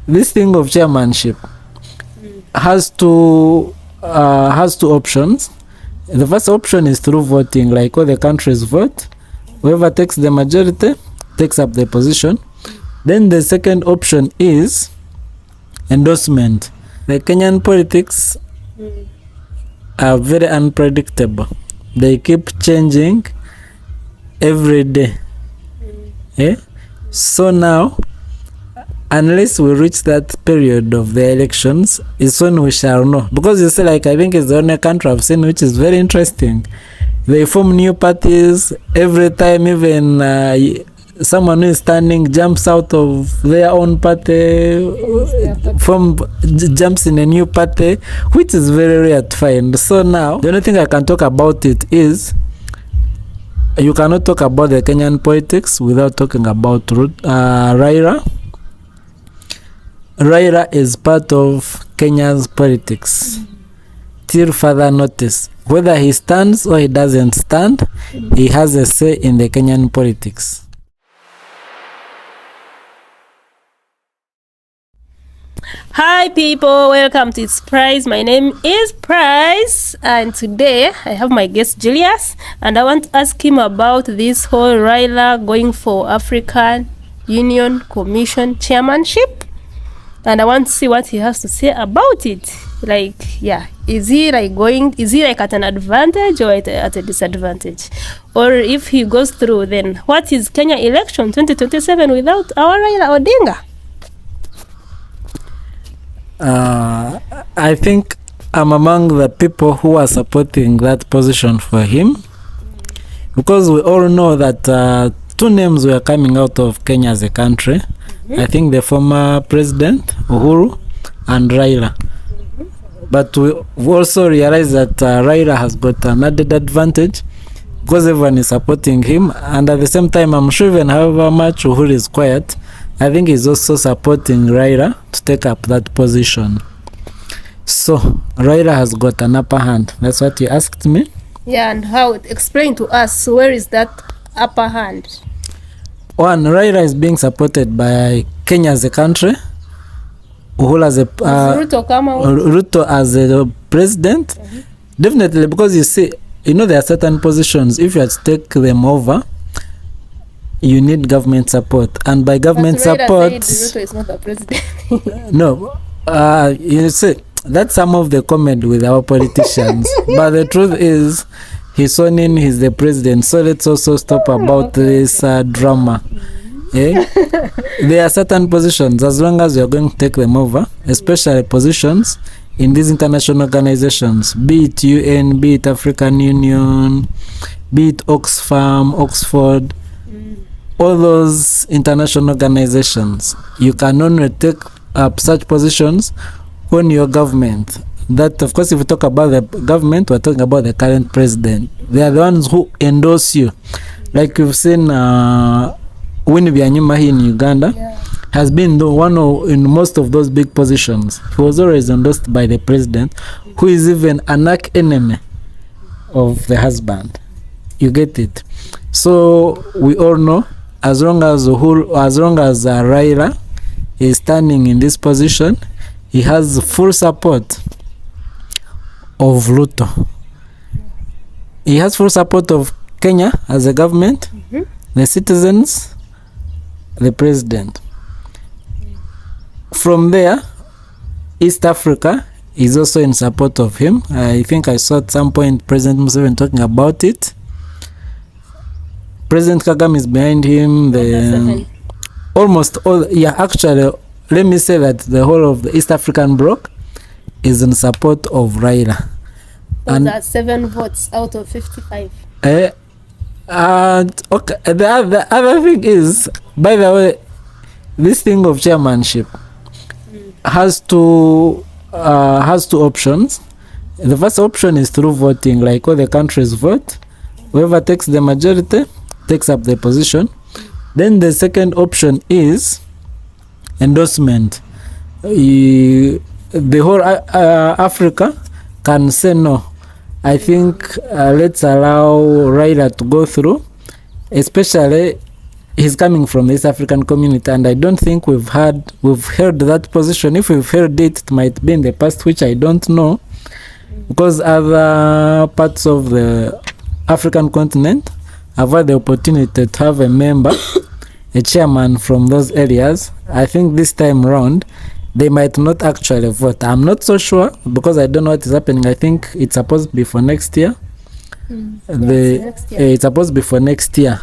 this thing of chairmanship has two options. The first option is through voting, like all the countries vote. Whoever takes the majority takes up the position. Then the second option is endorsement. The Kenyan politics are very unpredictable. They keep changing every day. So now, unless we reach that period of the elections, is when we shall know. Because you see, like, I think it's the only country I've seen which is very interesting. They form new parties every time. Even someone who is standing jumps out of their own party, jumps in a new party, which is very rare to find. So now, the only thing I can talk about it is, you cannot talk about the Kenyan politics without talking about Raila. Raila is part of Kenya's politics till further notice. Whether he stands or he doesn't stand, he has a say in the Kenyan politics. Hi people, welcome to It's Price. My name is Price and today I have my guest Julius and I want to ask him about this whole Raila going for African Union Commission chairmanship. And I want to see what he has to say about it. Like, yeah, is he like at an advantage or at a disadvantage? Or if he goes through, then what is Kenya election 2027 without our Raila Odinga? I think I'm among the people who are supporting that position for him, because we all know that two names were coming out of Kenya as a country. I think the former president Uhuru and Raila. But we also realize that Raila has got an added advantage because everyone is supporting him, and at the same time, I'm sure even however much Uhuru is quiet, I think he's also supporting Raila to take up that position. So Raila has got an upper hand. That's what you asked me. Yeah, and how? Explain to us, where is that upper hand? One, Raila is being supported by Kenya as a country, Uhuru as a Ruto as a president. Definitely, because you see, there are certain positions, if you have to take them over, you need government support, and by government support, Ruto is not a president. No, you see, that's some of the comment with our politicians. But the truth is, he's sworn in, he's the president. So let's also stop about this drama. There are certain positions, as long as you're going to take them over, especially positions in these international organizations, be it UN, be it African Union, be it Oxfam, Oxford, all those international organizations, you can only take up such positions when your government. That, of course, if we talk about the government, we're talking about the current president. They are the ones who endorse you. Like you've seen, Winnie Byanyima in Uganda has been the one in most of those big positions. He was always endorsed by the president, who is even an arch enemy of the husband. You get it? So we all know, as long as Raila is standing in this position, he has full support of Ruto. He has full support of Kenya as a government, the citizens, the president. From there, East Africa is also in support of him. I think I saw at some point President Museveni talking about it. President Kagame is behind him. Almost all, actually, let me say that the whole of the East African bloc is in support of Raila. And that's 7 votes out of 55. Okay. The other thing is, by the way, this thing of chairmanship has two options. The first option is through voting, like all the countries vote. Whoever takes the majority takes up the position. Then the second option is endorsement. The whole Africa can say no. I think let's allow Raila to go through, especially he's coming from the East African community, and I don't think we've held that position. If we've held it, it might be in the past, which I don't know, because other parts of the African continent have had the opportunity to have a member, a chairman from those areas. I think this time round they might not actually vote. I'm not so sure because I don't know what is happening. I think it's supposed to be for next year. It's supposed to be for next year.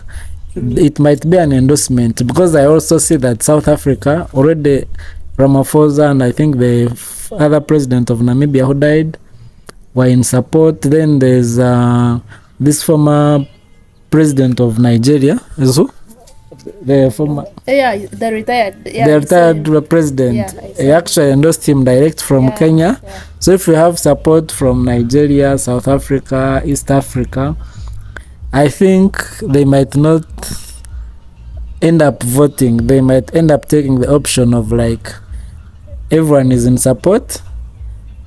It might be an endorsement, because I also see that South Africa already, Ramaphosa and I think the other president of Namibia who died were in support. Then there's this former president of Nigeria, is who? The former, the retired, the retired president. He actually endorsed him direct from Kenya. So if we have support from Nigeria, South Africa, East Africa, I think they might not end up voting. They might end up taking the option of like, everyone is in support,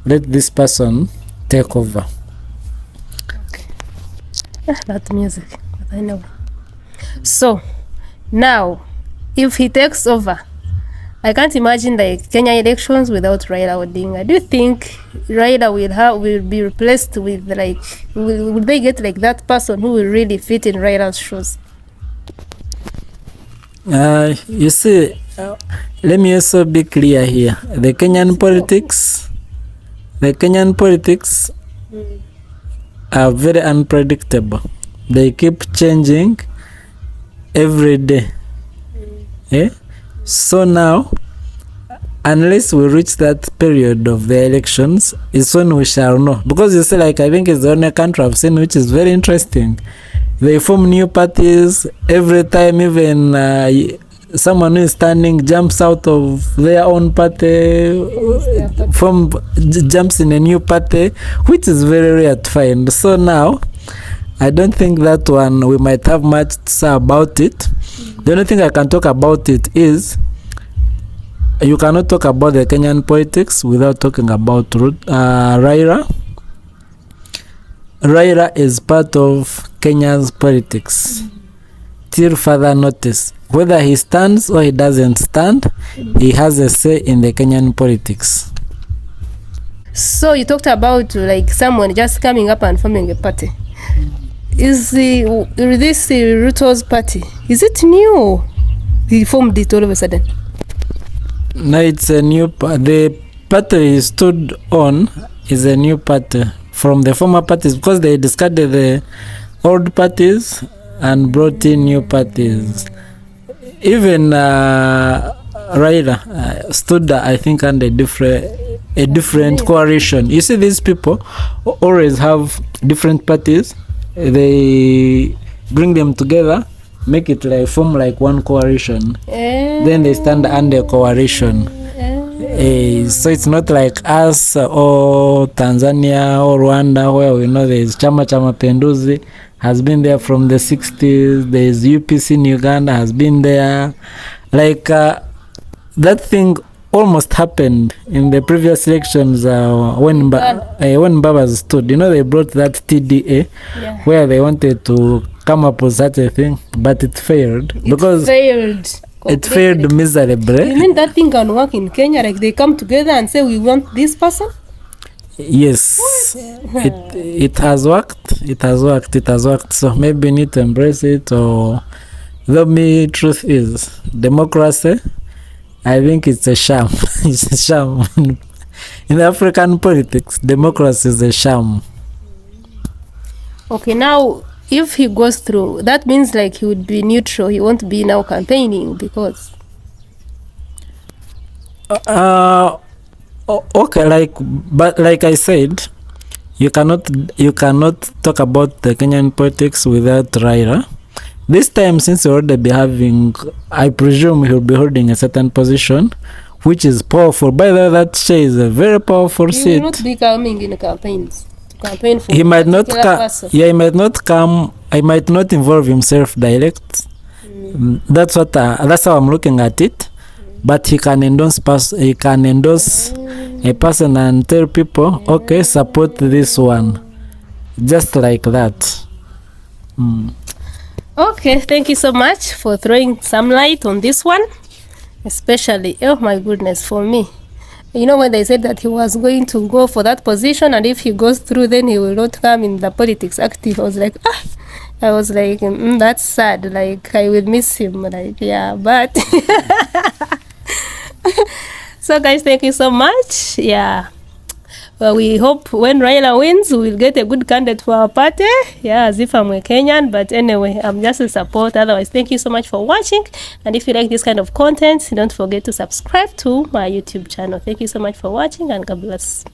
let this person take over. That music, but I know. So now, if he takes over, I can't imagine like Kenya elections without Raila Odinga. Do you think Raila will be replaced with like, will they get like that person who will really fit in Raila's shoes? You see, let me also be clear here. The Kenyan politics are very unpredictable. They keep changing every day. So now, unless we reach that period of the elections, is when we shall know. Because you see, like, I think it's the only country I've seen which is very interesting. They form new parties every time. Even someone who is standing jumps out of their own party, jumps in a new party, which is very rare to find. So now, I don't think that one we might have much to say about it. The only thing I can talk about it is, you cannot talk about the Kenyan politics without talking about Raila. Raila is part of Kenya's politics till further notice. Whether he stands or he doesn't stand, he has a say in the Kenyan politics. So you talked about like someone just coming up and forming a party. Is this Ruto's party? Is it new? He formed it all of a sudden. No, it's a new the party he stood on is a new party from the former parties, because they discarded the old parties and brought in new parties. Even Raila stood, I think, under a different coalition. You see, these people always have different parties. They bring them together, make it like form like one coalition. Then they stand under coalition. So it's not like us or Tanzania or Rwanda, where we know there's Chama cha Mapinduzi has been there from the 60s. There's UPC in Uganda has been there. Like that thing almost happened in the previous elections when Baba stood. You know, they brought that TDA where they wanted to come up with such a thing, but it failed. It failed miserably. You mean that thing can work in Kenya? Like they come together and say, we want this person? Yes. It has worked. It has worked. So maybe we need to embrace it. Or the truth is, democracy, I think it's a sham. It's a sham. In African politics, democracy is a sham. Okay, now if he goes through, that means like he would be neutral. He won't be now campaigning because. Okay, but like I said, you cannot talk about the Kenyan politics without Raila. This time, since he'll already be having, I presume he'll be holding a certain position, which is powerful. By the way, that chair is a very powerful seat. He will not be coming in campaigns. Campaign for he might not person. Yeah, he might not come. I might not involve himself direct. That's how I'm looking at it. But he can endorse a person and tell people, okay, support this one, just like that. Okay, thank you so much for throwing some light on this one, especially, oh my goodness, for me. You know, when they said that he was going to go for that position, and if he goes through, then he will not come in the politics active. I was like, that's sad. Like, I will miss him. Like, yeah, but so guys, thank you so much. Yeah. Well, we hope when Raila wins, we'll get a good candidate for our party. Yeah, as if I'm a Kenyan. But anyway, I'm just a support. Otherwise, thank you so much for watching. And if you like this kind of content, don't forget to subscribe to my YouTube channel. Thank you so much for watching, and God bless.